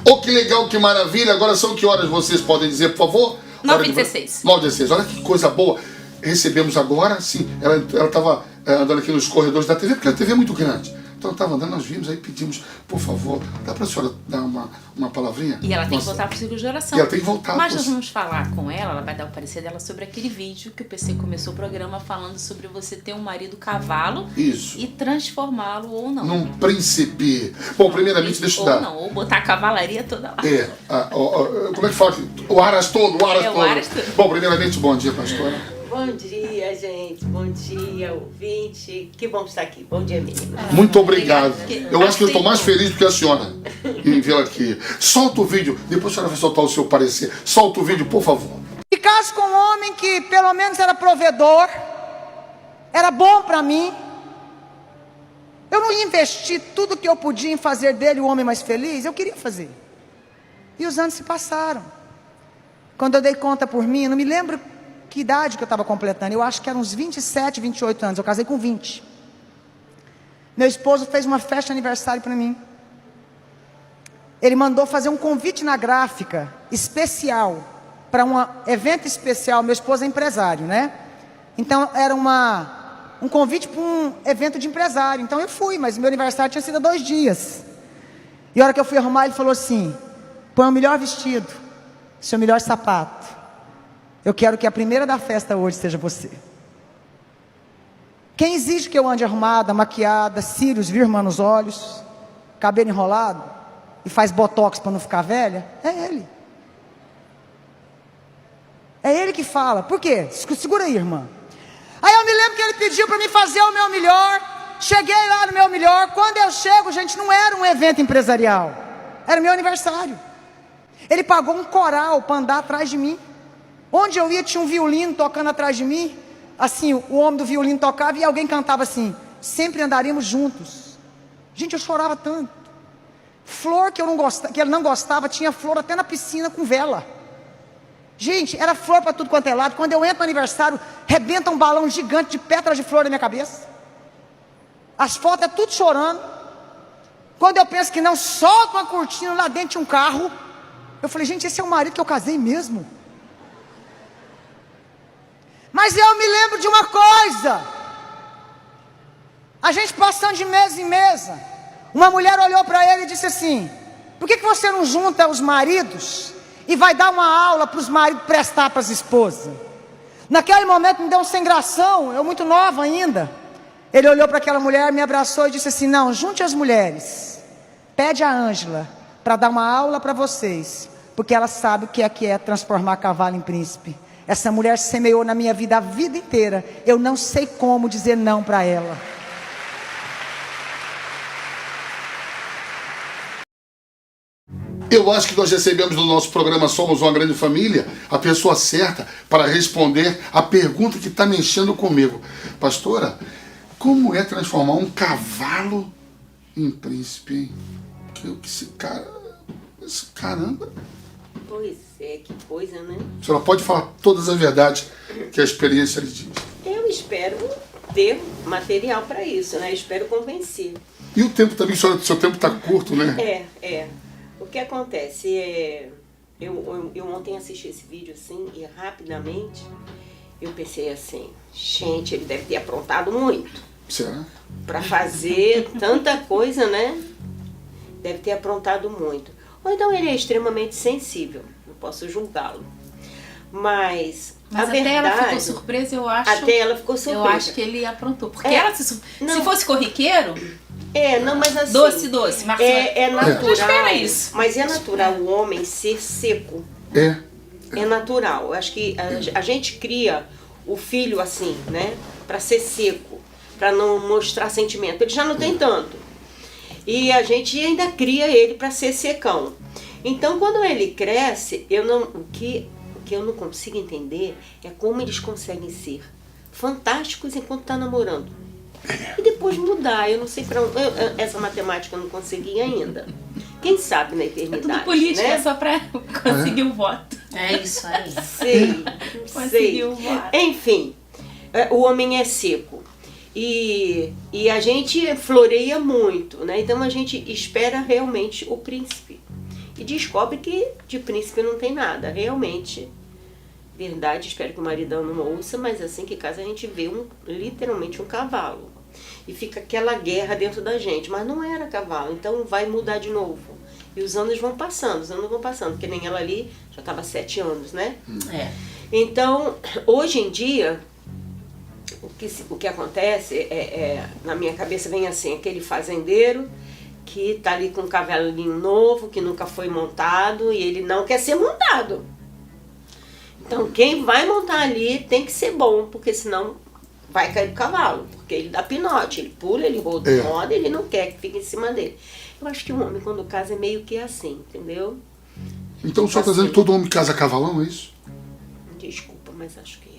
Oh, que legal, que maravilha. Agora são que horas vocês podem dizer, por favor? 9h16. 9h16. Olha que coisa boa. Recebemos agora, sim. Ela estava andando aqui nos corredores da TV, porque a TV é muito grande. Então ela estava andando, nós vimos, aí pedimos, por favor, dá para a senhora dar uma palavrinha? E ela tem que voltar para o ciclo de oração. E ela tem que voltar. Mas nós vamos falar com ela vai dar o parecer dela sobre aquele vídeo que o PC começou o programa falando sobre você ter um marido cavalo. Isso. E transformá-lo ou não. Num príncipe. Bom, primeiramente, deixa eu dar. Ou não, ou botar a cavalaria toda lá. Como é que fala aqui? O aras todo, o aras todo. O aras todo. Bom, primeiramente, bom dia, pastora. Bom dia, gente. Bom dia, ouvinte. Que bom estar aqui. Bom dia, menina. Muito obrigado. Eu acho que eu estou mais feliz do que a senhora em vê-la aqui. Solta o vídeo. Depois a senhora vai soltar o seu parecer. Solta o vídeo, por favor. Ficasse com um homem que pelo menos era provedor, era bom para mim. Eu não ia investir tudo que eu podia em fazer dele o homem mais feliz. Eu queria fazer. E os anos se passaram. Quando eu dei conta por mim, eu não me lembro que idade que eu estava completando. Eu acho que eram uns 27, 28 anos. Eu casei com 20. Meu esposo fez uma festa de aniversário para mim. Ele mandou fazer um convite na gráfica especial, para um evento especial. Meu esposo é empresário, né? Então era um convite para um evento de empresário. Então eu fui, mas meu aniversário tinha sido há 2 dias. E a hora que eu fui arrumar, ele falou assim: põe o melhor vestido, seu melhor sapato. Eu quero que a primeira da festa hoje seja você. Quem exige que eu ande arrumada, maquiada, cílios, virma nos olhos, cabelo enrolado e faz botox para não ficar velha? É ele. É ele que fala. Por quê? Segura aí, irmã. Aí eu me lembro que ele pediu para mim fazer o meu melhor. Cheguei lá no meu melhor. Quando eu chego, gente, não era um evento empresarial. Era meu aniversário. Ele pagou um coral para andar atrás de mim. Onde eu ia tinha um violino tocando atrás de mim. Assim, o homem do violino tocava e alguém cantava assim: sempre andaríamos juntos. Gente, eu chorava tanto. Flor que ele não gostava, tinha flor até na piscina com vela. Gente, era flor para tudo quanto é lado. Quando eu entro no aniversário, rebenta um balão gigante de pétalas de flor na minha cabeça. As fotos é tudo chorando. Quando eu penso que não, solta uma cortina lá dentro de um carro. Eu falei, gente, esse é o marido que eu casei mesmo. Mas eu me lembro de uma coisa. A gente passando de mesa em mesa, uma mulher olhou para ele e disse assim: por que você não junta os maridos e vai dar uma aula para os maridos prestar para as esposas? Naquele momento me deu um sem gração, eu muito nova ainda. Ele olhou para aquela mulher, me abraçou e disse assim: não, junte as mulheres, pede a Ângela para dar uma aula para vocês, porque ela sabe o que é transformar cavalo em príncipe. Essa mulher semeou na minha vida a vida inteira. Eu não sei como dizer não para ela. Eu acho que nós recebemos no nosso programa Somos uma Grande Família a pessoa certa para responder a pergunta que está mexendo comigo. Pastora, como é transformar um cavalo em príncipe, hein? Esse caramba... Pois é, que coisa, né? A senhora pode falar todas as verdades que a experiência lhe diz. Eu espero ter material para isso, né? Eu espero convencer. E o tempo também, seu tempo está curto, né? É. O que acontece eu ontem assisti esse vídeo assim e rapidamente eu pensei assim, gente, ele deve ter aprontado muito. Será? Para fazer tanta coisa, né? Deve ter aprontado muito. Ou então ele é extremamente sensível, não posso julgá-lo. Mas a até verdade, ela ficou surpresa, eu acho. Até ela ficou surpresa. Eu acho que ele aprontou. Porque ela, se fosse corriqueiro... não, mas assim... Doce, Marcelo. É natural. Espera isso. Mas é natural o homem ser seco. É natural. Eu acho que a gente cria o filho assim, né? Para ser seco, para não mostrar sentimento. Ele já não tem tanto. E a gente ainda cria ele para ser secão. Então, quando ele cresce, o que eu não consigo entender é como eles conseguem ser fantásticos enquanto tá namorando. E depois mudar. Eu não sei para onde. Essa matemática eu não consegui ainda. Quem sabe na eternidade. É tudo política, né? Só para conseguir o voto. É isso aí. Sei. Conseguiu o voto. Enfim, o homem é seco. E a gente floreia muito, né? Então a gente espera realmente o príncipe. e descobre que de príncipe não tem nada. Realmente, verdade, espero que o maridão não ouça, mas assim que casa a gente vê literalmente um cavalo. E fica aquela guerra dentro da gente, mas não era cavalo, então vai mudar de novo. E os anos vão passando, porque nem ela ali já estava 7 anos, né? Então, hoje em dia, o que acontece na minha cabeça vem assim, aquele fazendeiro que tá ali com um cavalinho novo, que nunca foi montado, e ele não quer ser montado. Então, quem vai montar ali tem que ser bom, porque senão vai cair do cavalo, porque ele dá pinote, ele pula, ele roda, ele não quer que fique em cima dele. Eu acho que o homem, quando casa, é meio que assim, entendeu? Então, só está dizendo que todo homem casa a cavalão, é isso? Desculpa, mas acho que é.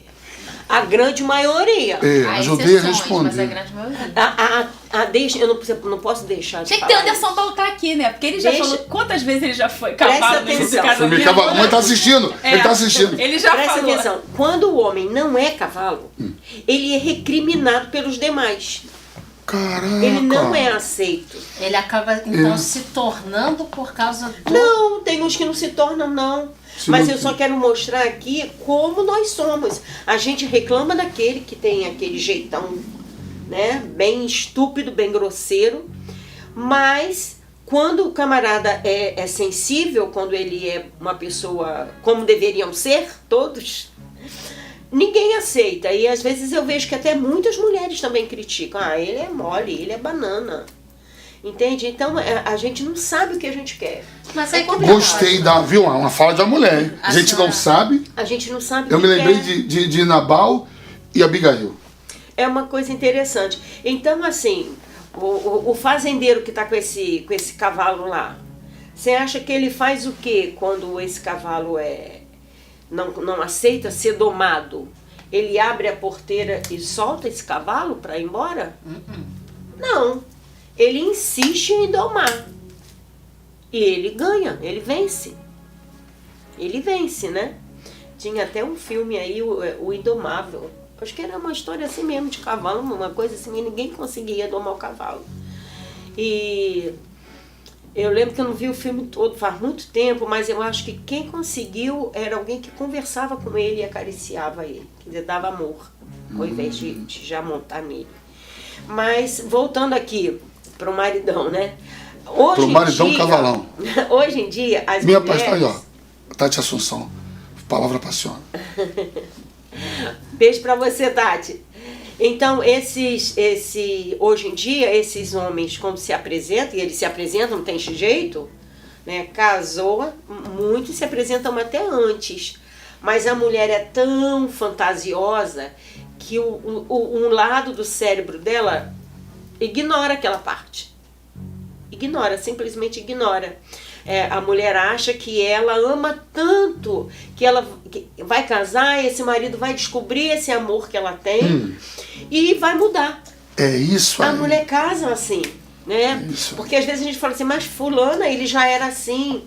A grande maioria. Ajudei a responder. Mas a grande maioria. Eu não posso deixar de Tinha que falar ter o Anderson Baú tá aqui, né? Porque ele já falou quantas vezes ele já foi Presta cavalo atenção. nesse casamento. Cavalo, mas tá assistindo, ele tá assistindo. Ele já Presta falou. atenção. Quando o homem não é cavalo, ele é recriminado pelos demais. Caraca. Ele não é aceito. Ele acaba, então, se tornando por causa do... Não, tem uns que não se tornam, não. Se Mas não- eu só quero mostrar aqui como nós somos. A gente reclama daquele que tem aquele jeitão, né? Bem estúpido, bem grosseiro. Mas quando o camarada é sensível, quando ele é uma pessoa como deveriam ser todos, ninguém aceita. E às vezes eu vejo que até muitas mulheres também criticam. Ah, ele é mole, ele é banana. Entende? Então a gente não sabe o que a gente quer. Mas é que Gostei viu? Uma fala da mulher, hein? A gente não sabe. A gente não sabe Eu o que me lembrei quer. de Nabal e Abigail. É uma coisa interessante. Então, assim, o fazendeiro que está com esse cavalo lá, você acha que ele faz o quê quando esse cavalo não aceita ser domado? Ele abre a porteira e solta esse cavalo para ir embora? Não. Ele insiste em domar. E ele ganha, ele vence. Ele vence, né? Tinha até um filme aí, o Indomável. Acho que era uma história assim mesmo, de cavalo, uma coisa assim, e ninguém conseguia domar o cavalo. E eu lembro que eu não vi o filme todo, faz muito tempo, mas eu acho que quem conseguiu era alguém que conversava com ele e acariciava ele, que lhe dava amor, ao invés de já montar nele. Mas, voltando aqui para o maridão, né? Hoje Pro maridão em dia, cavalão. Hoje em dia, as Minha mulheres... pastora, aí, ó. Tati Assunção. Palavra apaixona. Beijo pra você, Tati. Então, hoje em dia, esses homens, quando se apresentam, e eles se apresentam, não tem jeito, né? Casou, muitos se apresentam até antes. Mas a mulher é tão fantasiosa que um lado do cérebro dela ignora aquela parte. Ignora, simplesmente ignora. A mulher acha que ela ama tanto que ela vai casar, esse marido vai descobrir esse amor que ela tem e vai mudar. É isso aí. A mulher casa assim, né? Isso. Porque às vezes a gente fala assim, mas fulana, ele já era assim.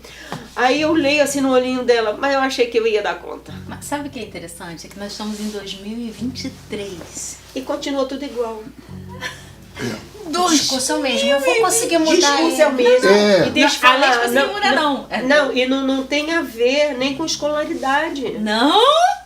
Aí eu leio assim no olhinho dela, mas eu achei que eu ia dar conta. Mas sabe o que é interessante? É que nós estamos em 2023. E continua tudo igual. O discurso é o mesmo. Eu vou conseguir mudar Discurso é o ele. mesmo. É. E deixa eu Além de falar, conseguir mudar, não. Não, e não tem a ver nem com escolaridade. Não,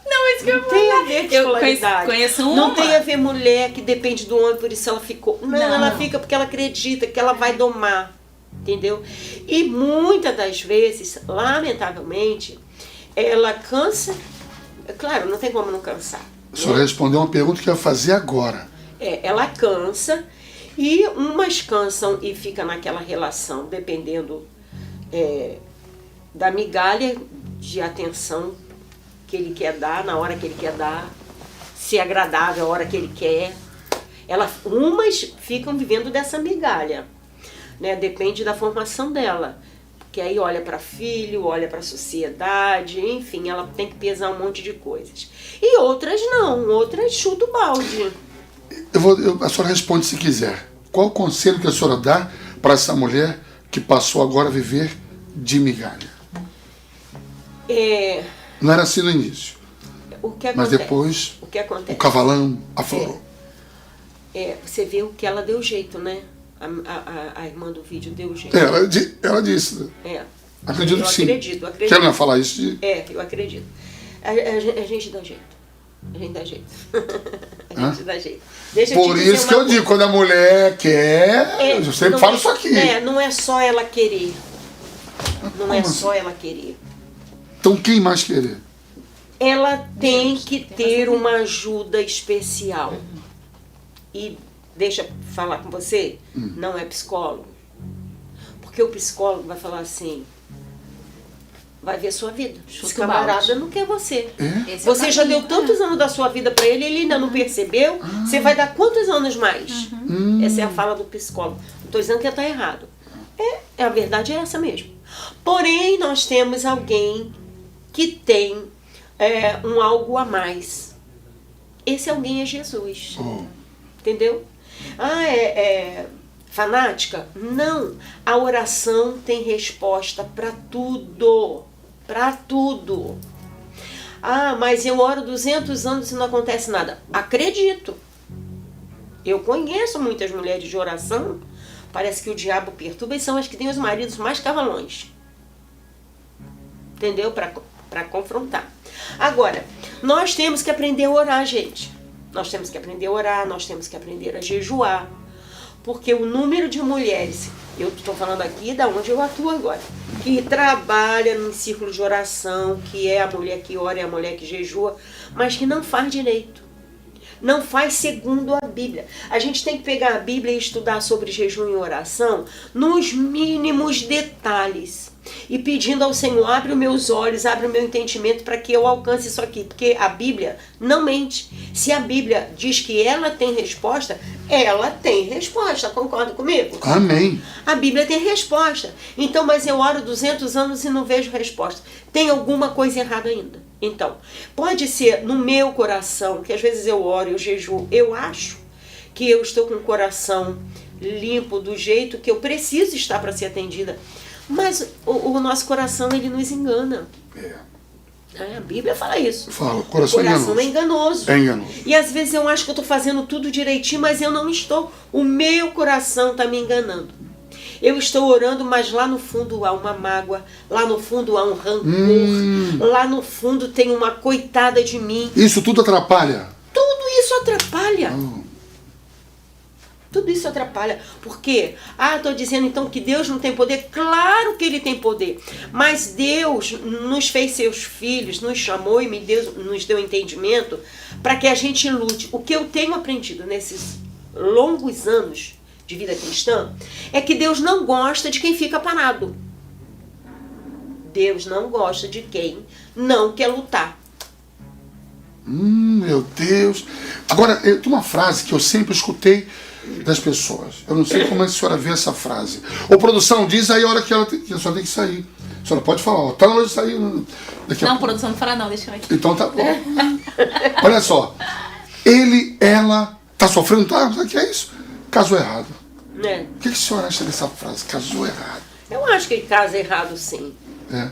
é isso que eu Não tem a ver com Eu escolaridade. conheço uma. Não tem a ver mulher que depende do homem, por isso ela ficou. Não, Não. ela fica porque ela acredita que ela vai domar. Entendeu? E muitas das vezes, lamentavelmente, ela cansa. Claro, não tem como não cansar. A senhora respondeu uma pergunta que eu ia fazer agora. Ela cansa e umas cansam e fica naquela relação, dependendo da migalha de atenção que ele quer dar, na hora que ele quer dar, se é agradável a hora que ele quer. Umas ficam vivendo dessa migalha, né? Depende da formação dela. Porque aí olha para filho, olha para a sociedade, enfim, ela tem que pesar um monte de coisas. E outras não, outras chuta o balde. A senhora responde se quiser. Qual o conselho que a senhora dá para essa mulher que passou agora a viver de migalha? Não era assim no início, O que mas acontece? depois O que acontece? o cavalão aflorou. Você viu que ela deu jeito, né? A irmã do vídeo deu jeito. Ela disse, né? Acredito que sim. Eu acredito. Quero não falar isso de... Eu acredito. A gente dá jeito. A gente dá jeito. A gente dá jeito. Deixa Por isso que eu digo, quando a mulher quer, eu sempre falo isso aqui. Não é só ela querer. Não é só ela querer. Então quem mais querer? Ela tem que ter uma ajuda especial. E deixa eu falar com você, não é psicólogo. Porque o psicólogo vai falar assim, vai ver sua vida. Esse camarada não quer você. Você já deu tantos anos da sua vida para ele ainda não percebeu. Você vai dar quantos anos mais? Essa é a fala do psicólogo. Não estou dizendo que está errado. A verdade é essa mesmo. Porém, nós temos alguém que tem um algo a mais. Esse alguém é Jesus. Entendeu? Fanática? Não. A oração tem resposta para tudo. Para tudo. Mas eu oro 200 anos e não acontece nada. Acredito. Eu conheço muitas mulheres de oração. Parece que o diabo perturba e são as que têm os maridos mais cavalões. Entendeu? Para confrontar. Agora, nós temos que aprender a orar, gente. Nós temos que aprender a orar, nós temos que aprender a jejuar. Porque o número de mulheres, eu estou falando aqui da onde eu atuo agora, que trabalha num círculo de oração, que é a mulher que ora, é a mulher que jejua, mas que não faz direito. Não faz segundo a Bíblia. A gente tem que pegar a Bíblia e estudar sobre jejum e oração nos mínimos detalhes. E pedindo ao Senhor, abre os meus olhos, abre o meu entendimento para que eu alcance isso aqui. Porque a Bíblia não mente. Se a Bíblia diz que ela tem resposta, concorda comigo? Amém. A Bíblia tem resposta. Então, mas eu oro 200 anos e não vejo resposta. Tem alguma coisa errada ainda. Então, pode ser no meu coração, que às vezes eu oro, eu jejuo, eu acho que eu estou com o coração limpo do jeito que eu preciso estar para ser atendida. Mas o nosso coração, ele nos engana. A Bíblia fala isso. Fala, o coração é enganoso. É enganoso. E às vezes eu acho que eu estou fazendo tudo direitinho, mas eu não estou. O meu coração está me enganando. Eu estou orando, mas lá no fundo há uma mágoa, lá no fundo há um rancor, lá no fundo tem uma coitada de mim. Isso tudo atrapalha? Tudo isso atrapalha. Tudo isso atrapalha. Por quê? Estou dizendo então que Deus não tem poder? Claro que Ele tem poder. Mas Deus nos fez seus filhos, nos chamou e nos deu entendimento para que a gente lute. O que eu tenho aprendido nesses longos anos de vida cristã é que Deus não gosta de quem fica parado. Deus não gosta de quem não quer lutar. Meu Deus. Agora, tem uma frase que eu sempre escutei das pessoas. Eu não sei como a senhora vê essa frase. Ô, produção, diz aí a hora que a senhora tem que sair. A senhora pode falar, tá na hora de sair. Não, produção, não fala não, deixa eu aqui. Então tá bom. Olha só. Ela tá sofrendo, tá? O que é isso? Casou errado. O que a senhora acha dessa frase? Casou errado. Eu acho que ele casa errado, sim.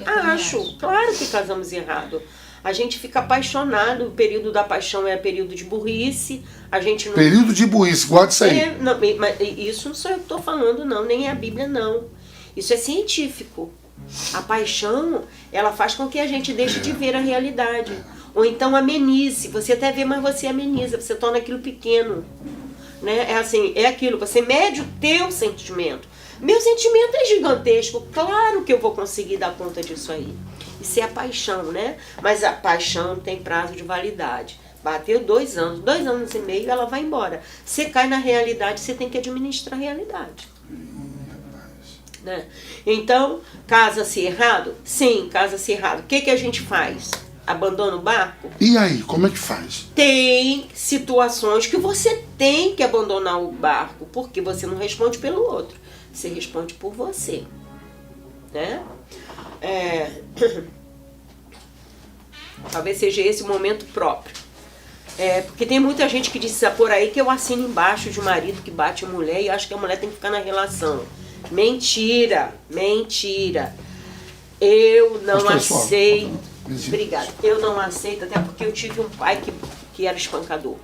Acho. Claro que casamos errado. A gente fica apaixonado, o período da paixão é período de burrice. A gente não... Período de burrice, guarda isso aí. Mas isso não sou eu que estou falando, não, nem é a Bíblia, não. Isso é científico. A paixão, ela faz com que a gente deixe de ver a realidade. Ou então amenize. Você até vê, mas você ameniza, você torna aquilo pequeno. Né? É aquilo, você mede o teu sentimento. Meu sentimento é gigantesco, claro que eu vou conseguir dar conta disso aí. Isso é a paixão, né? Mas a paixão tem prazo de validade. Bateu 2 anos, 2 anos e meio, ela vai embora. Você cai na realidade, você tem que administrar a realidade. Né? Então, casa-se errado? Sim, casa-se errado. O que a gente faz? Abandona o barco? E aí, como é que faz? Tem situações que você tem que abandonar o barco, porque você não responde pelo outro. Você responde por você. Né? Talvez seja esse o momento próprio. Porque tem muita gente que diz por aí que eu assino embaixo de um marido que bate a mulher e acho que a mulher tem que ficar na relação. Mentira, mentira. Eu não aceito. Obrigada. Eu não aceito, até porque eu tive um pai que era espancador.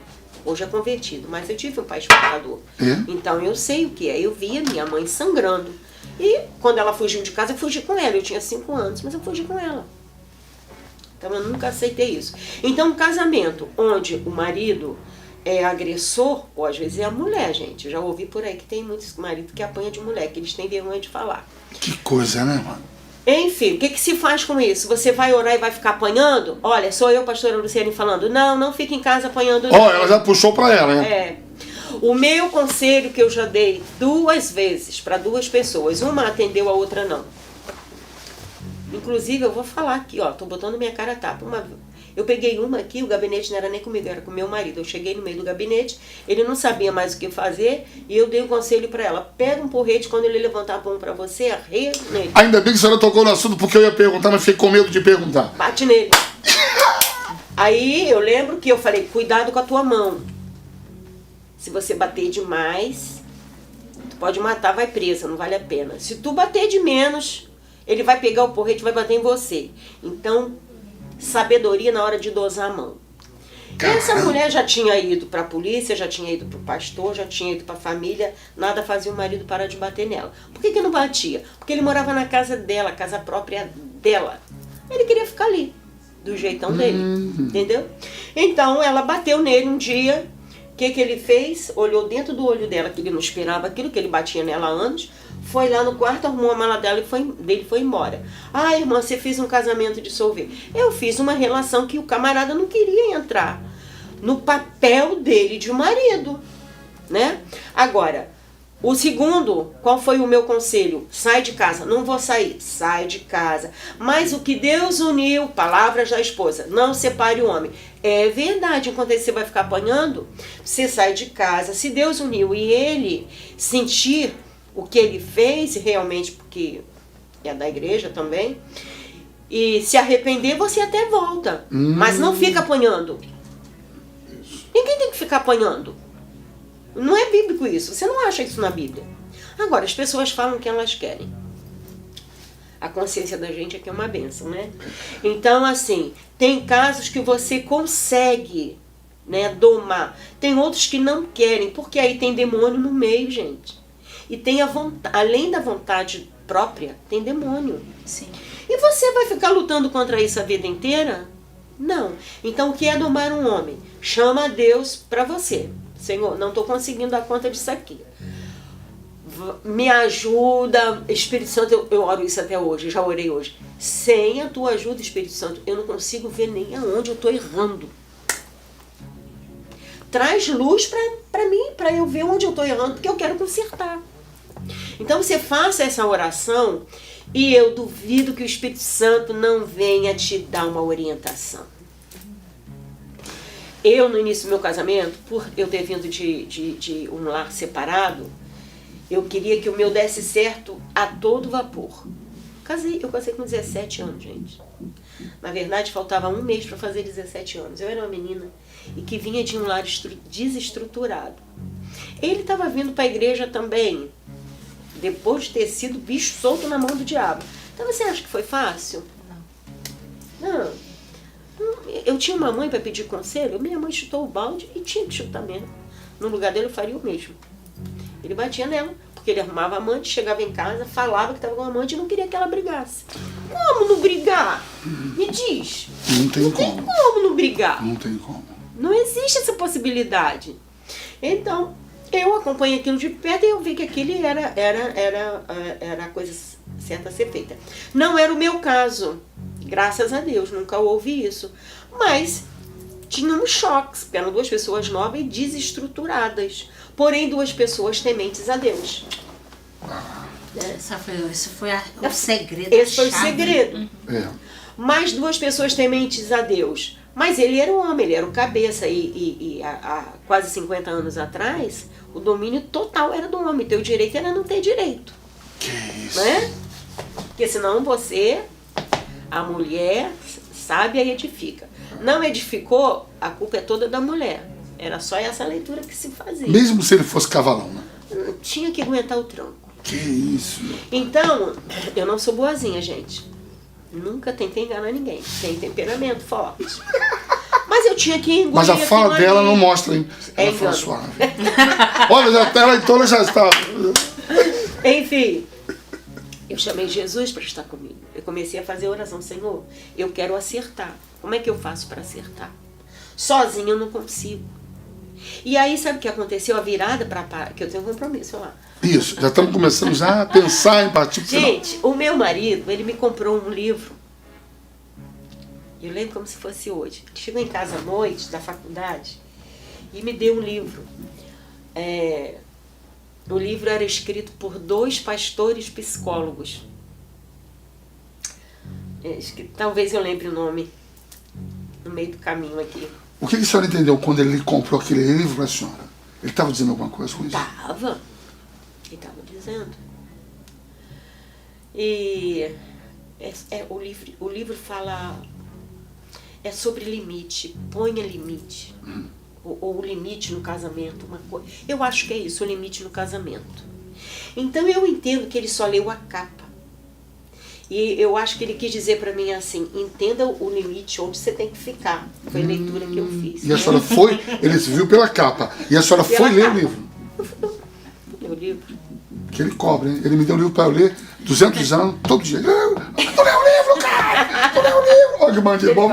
Hoje é convertido, mas eu tive um pai espancador. Então eu sei o que é. Eu via minha mãe sangrando. E quando ela fugiu de casa, eu fugi com ela. Eu tinha 5 anos, mas eu fugi com ela. Então eu nunca aceitei isso. Então um casamento onde o marido é agressor, ou às vezes é a mulher, gente. Eu já ouvi por aí que tem muitos maridos que apanham de mulher, que eles têm vergonha de falar. Que coisa, né, mano? Enfim, o que se faz com isso? Você vai orar e vai ficar apanhando? Olha, sou eu, pastora Luciane, falando, não fique em casa apanhando. Ó, ela já puxou pra ela, né? É. O meu conselho que eu já dei 2 vezes para 2 pessoas, uma atendeu, a outra não. Inclusive, eu vou falar aqui, ó, tô botando minha cara a tapa. Eu peguei uma aqui, o gabinete não era nem comigo, era com meu marido. Eu cheguei no meio do gabinete, ele não sabia mais o que fazer, e eu dei um conselho para ela. Pega um porrete, quando ele levantar a mão para você, arreia nele. Ainda bem que a senhora tocou no assunto, porque eu ia perguntar, mas fiquei com medo de perguntar. Bate nele. Aí, eu lembro que eu falei, cuidado com a tua mão. Se você bater demais, tu pode matar, vai presa, não vale a pena. Se tu bater de menos, ele vai pegar o porrete e vai bater em você. Então, sabedoria na hora de dosar a mão. Essa mulher já tinha ido para a polícia, já tinha ido para o pastor, já tinha ido para a família, nada fazia o marido parar de bater nela. Por que não batia? Porque ele morava na casa dela, casa própria dela. Ele queria ficar ali, do jeitão dele, entendeu? Então ela bateu nele um dia. O que ele fez? Olhou dentro do olho dela, que ele não esperava aquilo, que ele batia nela há anos. Foi lá no quarto, arrumou a mala dela e foi embora. Ah, irmã, você fez um casamento de solveiro. Eu fiz uma relação que o camarada não queria entrar no papel dele de marido, né? Agora, o segundo, qual foi o meu conselho? Sai de casa. Não vou sair. Sai de casa. Mas o que Deus uniu, palavras da esposa, não separe o homem. É verdade, enquanto você vai ficar apanhando, você sai de casa. Se Deus uniu e ele sentir o que ele fez, realmente, porque é da igreja também, e se arrepender, você até volta. Mas não fica apanhando. Ninguém tem que ficar apanhando. Não é bíblico isso. Você não acha isso na Bíblia. Agora, as pessoas falam o que elas querem. A consciência da gente aqui é uma bênção, né? Então, assim, tem casos que você consegue, né, domar. Tem outros que não querem, porque aí tem demônio no meio, gente. E tem a vontade, além da vontade própria, tem demônio. Sim. E você vai ficar lutando contra isso a vida inteira? Não. Então, o que é domar um homem? Chama a Deus para você. Senhor, não estou conseguindo dar conta disso aqui. Me ajuda, Espírito Santo, eu oro isso até hoje, já orei hoje. Sem a tua ajuda, Espírito Santo, eu não consigo ver nem aonde eu estou errando. Traz luz para mim, para eu ver onde eu estou errando, porque eu quero consertar. Então você faça essa oração e eu duvido que o Espírito Santo não venha te dar uma orientação. Eu, no início do meu casamento, por eu ter vindo de um lar separado, eu queria que o meu desse certo a todo vapor. Eu casei com 17 anos, gente. Na verdade, faltava 1 mês para fazer 17 anos. Eu era uma menina e que vinha de um lar desestruturado. Ele estava vindo para a igreja também, depois de ter sido bicho solto na mão do diabo. Então você acha que foi fácil? Não. Eu tinha uma mãe para pedir conselho, minha mãe chutou o balde e tinha que chutar mesmo. No lugar dele eu faria o mesmo. Ele batia nela, porque ele arrumava amante, chegava em casa, falava que estava com amante e não queria que ela brigasse. Como não brigar? Me diz. Não tem como não brigar. Não tem como. Não existe essa possibilidade. Então, eu acompanhei aquilo de perto e eu vi que aquilo era a coisa certa a ser feita. Não era o meu caso. Graças a Deus, nunca houve isso. Mas tínhamos choques, porque eram 2 pessoas novas e desestruturadas. Porém, 2 pessoas tementes a Deus. Esse foi o segredo. Esse foi o segredo. É. Mais 2 pessoas tementes a Deus. Mas ele era o homem, ele era o cabeça. E há quase 50 anos atrás, o domínio total era do homem. Teu direito era não ter direito. Que isso? Né? Porque senão você, a mulher, sabe e edifica. Não edificou, a culpa é toda da mulher. Era só essa leitura que se fazia. Mesmo se ele fosse cavalão, né? Tinha que aguentar o tranco. Que isso? Então, eu não sou boazinha, gente. Nunca tentei enganar ninguém. Tem temperamento forte. Mas eu tinha que engolir. Mas a fala dela não mostra, hein? Ela fala suave. Olha, ela então já está. Enfim. Eu chamei Jesus para estar comigo. Eu comecei a fazer a oração, Senhor, eu quero acertar. Como é que eu faço para acertar? Sozinho eu não consigo. E aí, sabe o que aconteceu? A virada para que eu tenho um compromisso lá. Isso, já estamos começando já a pensar em partir pro final. Gente, o meu marido, ele me comprou um livro. Eu lembro como se fosse hoje. Ele chegou em casa à noite, da faculdade, e me deu um livro. O livro era escrito por 2 pastores psicólogos. Talvez eu lembre o nome no meio do caminho aqui. O que a senhora entendeu quando ele comprou aquele livro para a senhora? Ele estava dizendo alguma coisa com isso? Ele estava dizendo. E o livro fala sobre limite, ponha limite. Ou o limite no casamento, uma coisa. Eu acho que é isso, o limite no casamento. Então eu entendo que ele só leu a capa. E eu acho que ele quis dizer para mim assim, entenda o limite onde você tem que ficar. Foi a leitura que eu fiz. E a senhora foi, ele se viu pela capa, e a senhora foi ler o livro. Ler o livro. Que ele cobra, hein? Ele me deu um livro para eu ler 200 anos, todo dia. Tu leu o livro, cara! Tu leu o livro! Olha que bandido bom.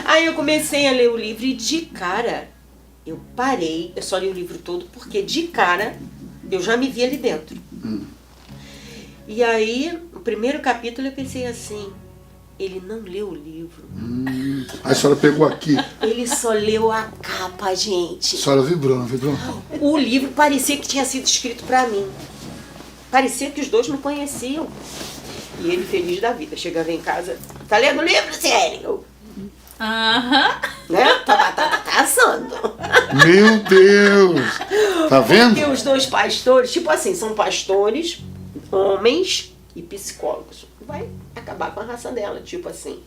Aí eu comecei a ler o livro e de cara, eu parei, eu só li o livro todo, porque de cara eu já me vi ali dentro. E aí, o primeiro capítulo eu pensei assim, ele não leu o livro. Aí a senhora pegou aqui. Ele só leu a capa, gente. A senhora vibrou, não vibrou? O livro parecia que tinha sido escrito pra mim. Parecia que os 2 me conheciam. E ele feliz da vida. Chegava em casa, tá lendo o livro, sério? Né? Tá assando. Meu Deus! Tá vendo? Porque os 2 pastores, tipo assim, são pastores, homens e psicólogos. Vai acabar com a raça dela, tipo assim.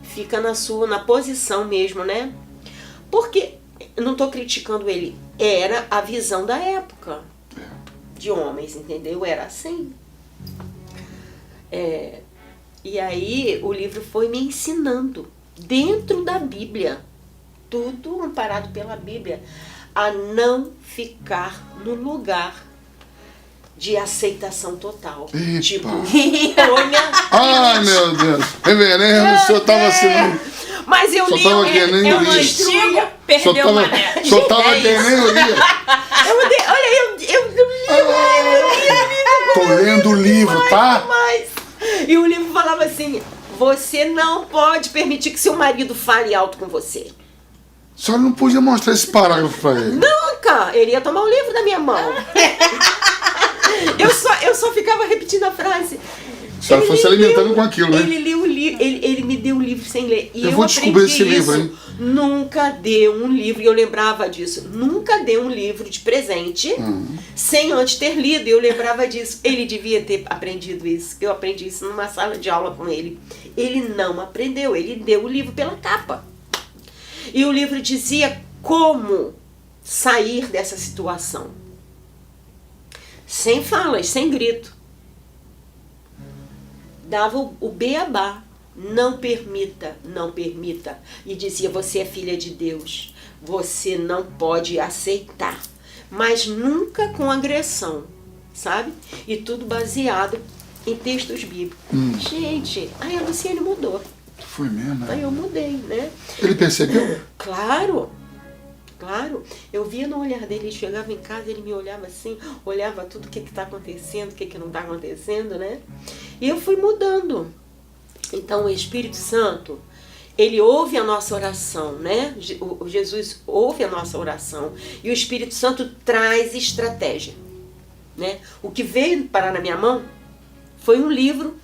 Fica na posição mesmo, né? Porque, eu não tô criticando ele, era a visão da época de homens, entendeu? Era assim. E aí o livro foi me ensinando, dentro da Bíblia, tudo amparado pela Bíblia, a não ficar no lugar de aceitação total. Epa. Tipo, olha. Ai, meu Deus. Reverendo, o senhor estava assim. Mas eu li, tava que nem eu o livro. destruía. Perdeu o mané. Só tava que nem o livro. Eu li. Tô lendo o livro, tá? E o livro falava assim, você não pode permitir que seu marido fale alto com você. A senhora não podia mostrar esse parágrafo pra ele. Nunca! Ele ia tomar o livro da minha mão. Eu só ficava repetindo a frase. A senhora foi se alimentando com aquilo, né? Ele me deu um livro sem ler. E eu vou descobrir esse livro, hein? Nunca dê um livro, e eu lembrava disso. Nunca dê um livro de presente sem antes ter lido. E eu lembrava disso. Ele devia ter aprendido isso. Eu aprendi isso numa sala de aula com ele. Ele não aprendeu. Ele deu o livro pela capa. E o livro dizia como sair dessa situação. Sem falas, sem grito. Dava o beabá. Não permita, não permita. E dizia, você é filha de Deus. Você não pode aceitar. Mas nunca com agressão, sabe? E tudo baseado em textos bíblicos. Gente, aí a Luciane mudou. Foi mesmo, né? Aí eu mudei, né? Ele percebeu? Claro. Claro, eu via no olhar dele, ele chegava em casa, ele me olhava assim, olhava tudo o que está acontecendo, o que não está acontecendo, né? E eu fui mudando. Então o Espírito Santo, ele ouve a nossa oração, né? O Jesus ouve a nossa oração e o Espírito Santo traz estratégia, né? O que veio parar na minha mão foi um livro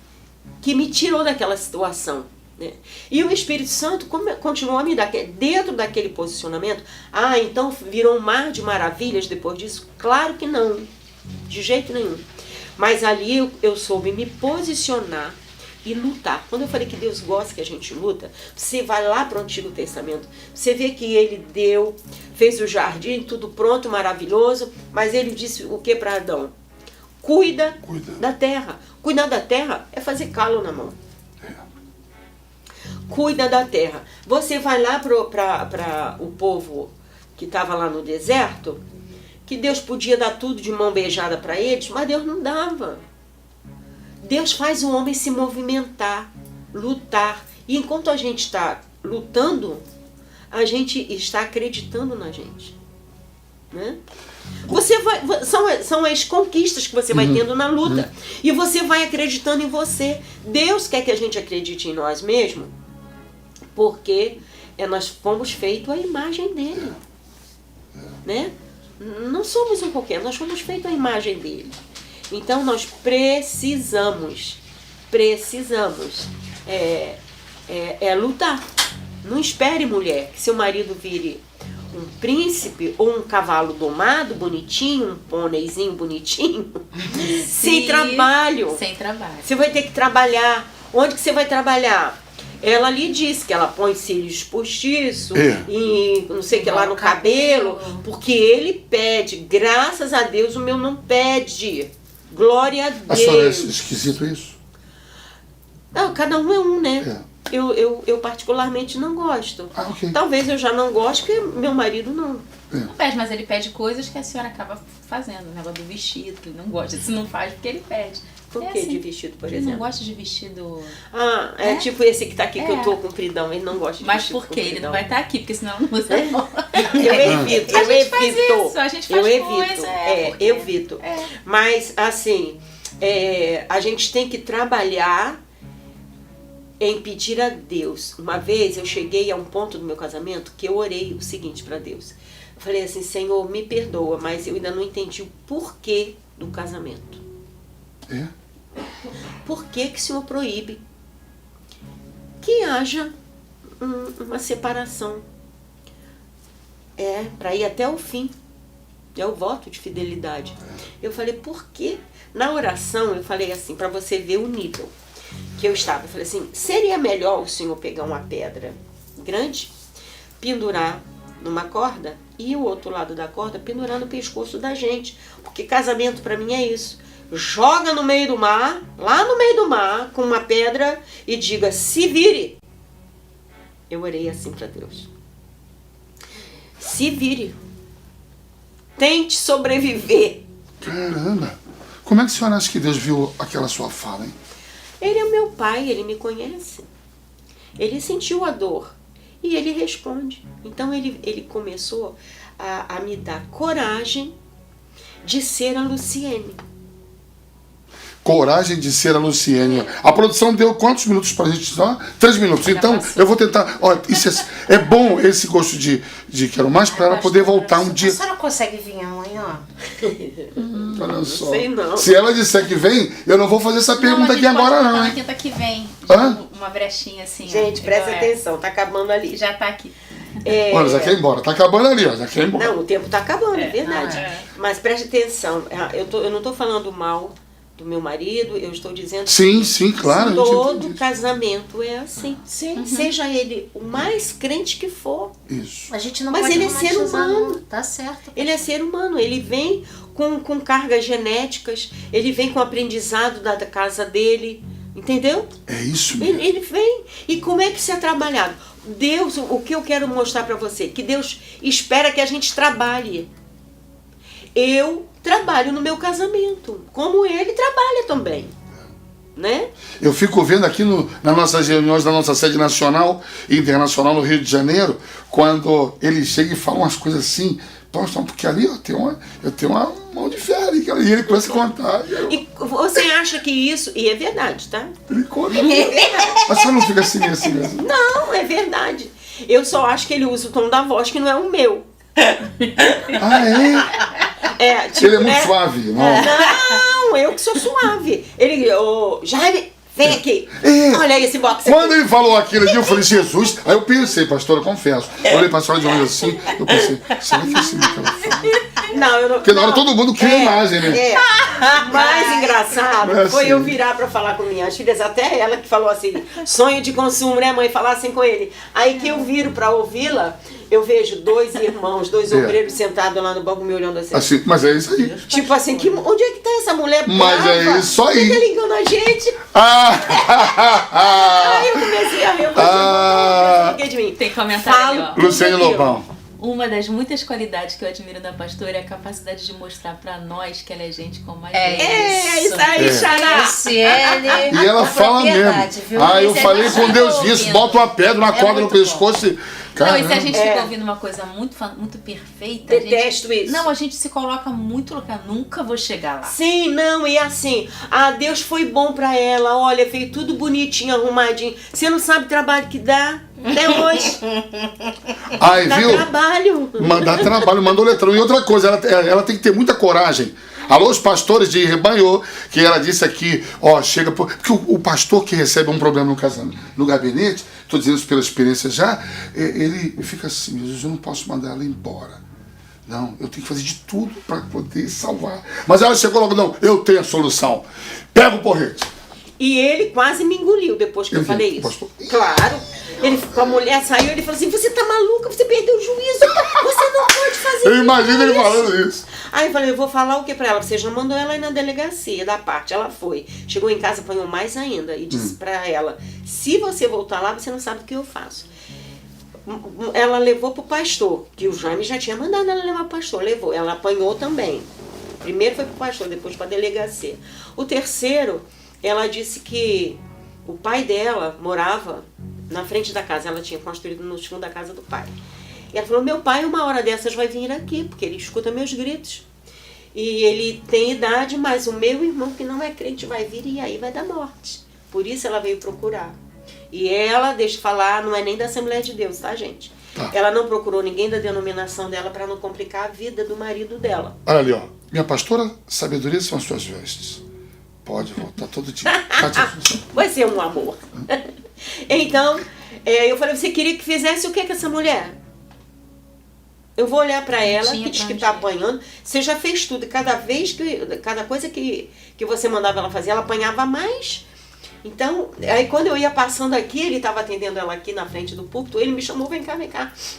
que me tirou daquela situação. Né? E o Espírito Santo continuou a me dar, dentro daquele posicionamento, então virou um mar de maravilhas depois disso? Claro que não, de jeito nenhum. Mas ali eu soube me posicionar e lutar. Quando eu falei que Deus gosta que a gente luta, você vai lá para o Antigo Testamento, você vê que ele fez o jardim, tudo pronto, maravilhoso, mas ele disse o que para Adão? Cuida da terra. Cuidar da terra é fazer calo na mão. Cuida da terra. Você vai lá para o povo que estava lá no deserto, que Deus podia dar tudo de mão beijada para eles, mas Deus não dava. Deus faz o homem se movimentar, lutar. E enquanto a gente está lutando, a gente está acreditando na gente. Né? São as conquistas que você vai tendo na luta. E você vai acreditando em você. Deus quer que a gente acredite em nós mesmos, porque nós fomos feitos à imagem dele. Né? Não somos um qualquer, nós fomos feitos à imagem dele. Então nós precisamos lutar. Não espere, mulher, que seu marido vire um príncipe ou um cavalo domado, bonitinho, um pôneizinho bonitinho, sem trabalho. Sem trabalho. Você vai ter que trabalhar. Onde que você vai trabalhar? Ela lhe disse que ela põe cílios postiços e não sei o que lá no cabelo, porque ele pede. Graças a Deus o meu não pede. Glória a Deus. A senhora acha esquisito isso? Não, cada um é um, né? Eu particularmente não gosto. Ok. Talvez eu já não goste, porque meu marido não. Não pede, mas ele pede coisas que a senhora acaba fazendo. O negócio do vestido, que ele não gosta. Se não faz, porque ele pede. Por que de vestido, por ele exemplo? Não gosta de vestido... Tipo esse que tá aqui, que eu tô compridão. Ele não gosta de mas vestido por quê? compridão. Ele não vai estar aqui, porque senão não usa não. Eu evito. A gente faz isso, a gente faz coisa. Eu evito. Mas, assim, a gente tem que trabalhar em pedir a Deus. Uma vez eu cheguei a um ponto do meu casamento que eu orei o seguinte para Deus. Eu falei assim, Senhor, me perdoa, mas eu ainda não entendi o porquê do casamento. Por que que o Senhor proíbe que haja uma separação? Para ir até o fim. É o voto de fidelidade. Eu falei, por quê? Na oração eu falei assim, para você ver o nível que eu estava. Eu falei assim, seria melhor o Senhor pegar uma pedra grande, pendurar numa corda e o outro lado da corda pendurar no pescoço da gente. Porque casamento para mim é isso. Joga no meio do mar, lá no meio do mar, com uma pedra e diga, se vire. Eu orei assim para Deus. Se vire. Tente sobreviver. Caramba! Como é que a senhora acha que Deus viu aquela sua fala, hein? Ele é o meu pai, ele me conhece. Ele sentiu a dor e ele responde. Então ele começou a me dar coragem de ser a Luciene. Coragem de ser a Luciene. A produção deu quantos minutos pra gente? Só 3 minutos. Então, eu vou tentar... Olha, isso é bom esse gosto de quero mais pra ela poder voltar um dia. A senhora consegue vir amanhã? Olha só. Não sei não. Se ela disser que vem, eu não vou fazer essa pergunta aqui agora não, Na hein? quinta que vem. Hã? Uma brechinha assim. Gente, presta atenção, tá acabando ali. Já tá aqui. Olha, já quer ir embora. Tá acabando ali, ó. Já quer ir embora. Não, o tempo tá acabando, é verdade. Mas preste atenção, eu não tô falando mal do meu marido, eu estou dizendo Sim, que sim, claro. todo casamento é assim. Sim. Seja ele o mais crente que for. Isso. A gente não Mas pode ele é ser romantizar, humano. não. Tá certo. Ele é ser humano, ele vem com cargas genéticas, ele vem com o aprendizado da casa dele, entendeu? É isso mesmo. Ele vem. E como é que isso é trabalhado? Deus, o que eu quero mostrar para você? Que Deus espera que a gente trabalhe. Eu trabalho no meu casamento, como ele trabalha também, né? Eu fico vendo aqui nas nossas reuniões da nossa sede nacional e internacional no Rio de Janeiro, quando ele chega e fala umas coisas assim, poxa, porque ali eu tenho uma mão de ferro ali, e ele começa a contar. E você acha que isso... E é verdade, tá? Ele conta. Mas você não fica assim mesmo? Não, é verdade. Eu só acho que ele usa o tom da voz que não é o meu. Ah, é? Tipo, Ele é muito suave, não? Não, eu que sou suave. Ele, Jaime, vem aqui. Olha aí esse box aqui. Quando ele falou aquilo ali, eu falei, Jesus. Aí eu pensei, pastor, eu confesso. Eu olhei pra senhora de longe assim, eu pensei, será que é assim que ela fala? Não, eu não. Porque na hora todo mundo cria imagem, né? O mais engraçado É foi assim. eu virar pra falar com minhas filhas, até ela que falou assim, sonho de consumo, né, mãe? Falar assim com ele. Aí que eu viro pra ouvi-la, eu vejo 2 irmãos, 2 obreiros sentados lá no banco me olhando assim. Assim, mas é isso aí. Tipo assim, onde é que tá essa mulher brava? Mas é isso aí. Fica ligando a gente. Ah! Aí eu comecei a rir, eu Ah! fiquei de mim. Tem comentário ali, ó. Tudo Luciene aqui, ó. Lobão. Uma das muitas qualidades que eu admiro da pastora é a capacidade de mostrar pra nós que ela é gente como a gente. Isso aí, Xará. E ela fala mesmo. Viu? Eu Isso falei é com Deus ouvindo. isso, bota uma pedra, uma corda no muito pescoço e... Não, e se a Caramba. gente fica ouvindo uma coisa muito perfeita... a gente- Detesto isso. Não, a gente se coloca muito lugar. Nunca vou chegar lá. Sim, não, e assim, Deus foi bom pra ela, olha, fez tudo bonitinho, arrumadinho. Você não sabe o trabalho que dá até hoje. Aí, Dá viu? trabalho. Mandar trabalho, mandou letrão. E outra coisa, ela tem que ter muita coragem. Alô, os pastores de rebanho, que ela disse aqui, chega... Porque o pastor que recebe um problema no casamento, no gabinete, estou dizendo isso pela experiência já, ele fica assim, Jesus, eu não posso mandar ela embora. Não, eu tenho que fazer de tudo para poder salvar. Mas ela chegou logo, não, eu tenho a solução. Pega o porrete. E ele quase me engoliu depois que eu falei isso. Pastor. Claro. A mulher saiu, ele falou assim, você tá maluca, você perdeu o juízo, você não pode fazer Eu imagino ele falando isso. Aí eu falei, eu vou falar o que pra ela? Você já mandou ela ir na delegacia da parte. Ela foi. Chegou em casa, apanhou mais ainda e disse pra ela, se você voltar lá, você não sabe o que eu faço. Ela levou pro pastor, que o Jaime já tinha mandado ela levar pro pastor, levou. Ela apanhou também. Primeiro foi pro pastor, depois pra delegacia. O terceiro, ela disse que o pai dela morava na frente da casa. Ela tinha construído no fundo da casa do pai. E ela falou, meu pai uma hora dessas vai vir aqui, porque ele escuta meus gritos. E ele tem idade, mas o meu irmão que não é crente vai vir e aí vai dar morte. Por isso ela veio procurar. E ela, deixa eu falar, não é nem da Assembleia de Deus, tá, gente? Tá. Ela não procurou ninguém da denominação dela para não complicar a vida do marido dela. Olha ali, minha pastora, sabedoria são as suas vestes. Pode voltar todo dia. Vai ser um amor. Então, eu falei, você queria que fizesse o que com essa mulher? Eu vou olhar pra ela, que diz que tá apanhando. Você já fez tudo. Cada coisa que você mandava ela fazer, ela apanhava mais. Então, aí quando eu ia passando aqui, ele estava atendendo ela aqui na frente do púlpito, ele me chamou, vem cá,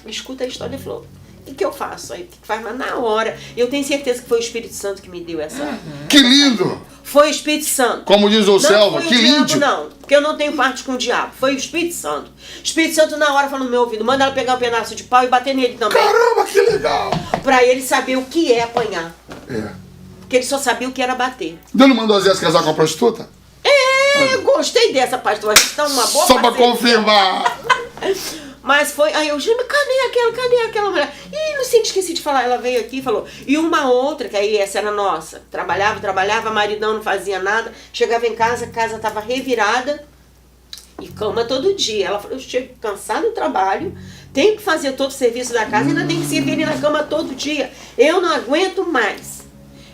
escuta a história. Ele falou, o que eu faço? Aí, o que faz? Mas na hora, eu tenho certeza que foi o Espírito Santo que me deu essa... Que lindo! Foi o Espírito Santo. Como diz o Não Selva, foi que o diabo, lindo! não, porque eu não tenho parte com o diabo. Foi o Espírito Santo. O Espírito Santo na hora falou no meu ouvido, manda ela pegar um pedaço de pau e bater nele também. Caramba, que legal! Pra ele saber o que é apanhar. É. Porque ele só sabia o que era bater. Deus não mandou a Zé se casar com a prostituta? Eu gostei dessa, pastor. A gente tá uma boa Só pra parceria. confirmar. Mas foi, aí eu, Gilma, cadê aquela mulher? Ih, não sei, esqueci de falar, ela veio aqui e falou. E uma outra, que aí essa era nossa, trabalhava, maridão não fazia nada, chegava em casa, a casa tava revirada e cama todo dia. Ela falou, eu chego cansada do trabalho, tenho que fazer todo o serviço da casa, ainda tenho que se vir na cama todo dia. Eu não aguento mais.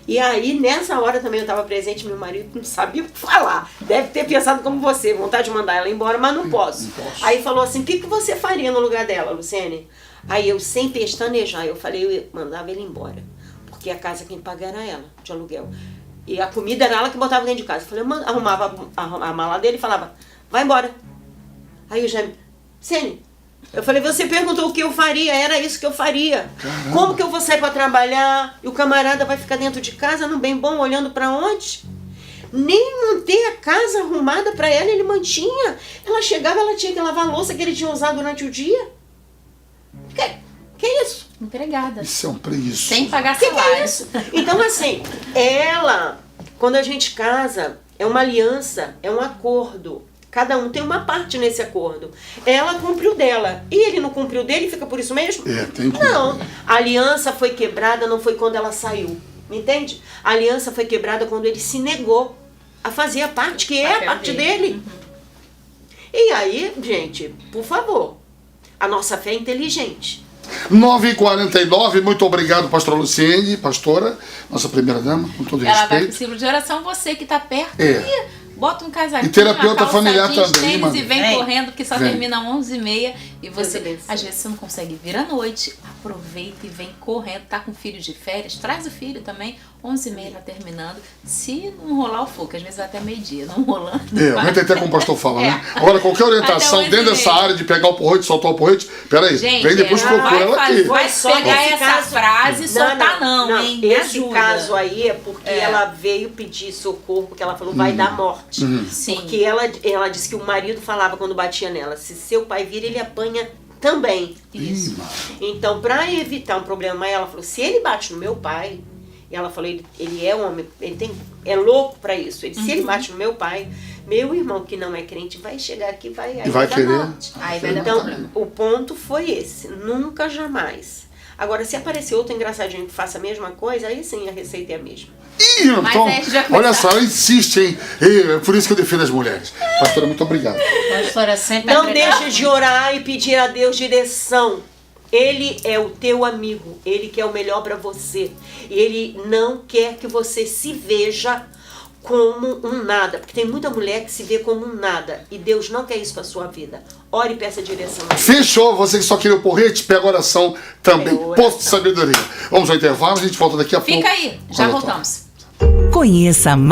E aí, nessa hora também eu estava presente, meu marido não sabia o que falar. Deve ter pensado como você, vontade de mandar ela embora, mas não posso. Aí falou assim, o que você faria no lugar dela, Luciene? Aí eu, sem pestanejar, eu falei, eu mandava ele embora. Porque a casa quem paga era ela, de aluguel. E a comida era ela que botava dentro de casa. Eu falei, eu arrumava a mala dele e falava, vai embora. Aí eu já, Luciene, eu falei, você perguntou o que eu faria, era isso que eu faria. Caramba. Como que eu vou sair para trabalhar e o camarada vai ficar dentro de casa, no bem bom, olhando para onde? Nem manter a casa arrumada para ela, ele mantinha. Ela chegava, ela tinha que lavar a louça que ele tinha usado durante o dia. Que isso? Empregada. Isso é um preço. Sem pagar Que salário. é isso? Então assim, ela, quando a gente casa, é uma aliança, é um acordo. Cada um tem uma parte nesse acordo. Ela cumpriu dela. E ele não cumpriu dele, fica por isso mesmo? Tem que... Não. A aliança foi quebrada, não foi quando ela saiu. Entende? A aliança foi quebrada quando ele se negou a fazer a parte que é a parte dele. E aí, gente, por favor, a nossa fé é inteligente. 9h49, muito obrigado, pastora Luciene, pastora, nossa primeira dama, com todo Ela vai respeito. pro círculo de oração, você que tá perto. Bota um casaquinho, E terapeuta uma calça familiar jeans, também, tênis mano. e vem correndo, porque só Vem. termina 11h30. E você, Deus abençoe. às vezes, você não consegue vir à noite. Aproveita e vem correndo. Tá com filho de férias, traz o filho também. 11h30 tá terminando. Se não rolar o fogo, às vezes vai até meio-dia. Não rolando. Aguenta até como o pastor fala, né? Agora, qualquer orientação Até dentro dessa área de pegar o porrete, soltar o porrete, peraí, Gente, vem depois procura ela aqui. Vai Só pegar nesse essa caso- frase e soltar não, hein? Me Esse ajuda. caso aí é porque ela veio pedir socorro, porque ela falou, vai dar morte. Sim. Porque ela disse que o marido falava quando batia nela, se seu pai vir, ele apanha também. Isso. Então, para evitar um problema, ela falou, se ele bate no meu pai, e ela falou, ele é homem, é louco para isso. Se ele bate no meu pai, meu irmão que não é crente vai chegar aqui e vai querer. morte. Aí vai dar Então, problema. o ponto foi esse, nunca jamais. Agora, se aparecer outro engraçadinho que faça a mesma coisa, aí sim a receita é a mesma. Ih, então, olha só, ela insiste, hein? É por isso que eu defendo as mulheres. Pastora, muito obrigado. Pastora, sempre Não agregar deixe de orar e pedir a Deus direção. Ele é o teu amigo, ele quer o melhor para você. E ele não quer que você se veja como um nada, porque tem muita mulher que se vê como um nada, e Deus não quer isso para sua vida. Ore e peça direção. Fechou, você que só queria o porrete, pega a oração também. É oração. Posto de sabedoria. Vamos ao intervalo, a gente volta daqui a pouco. Fica aí, já Olha, voltamos. Conheça mais.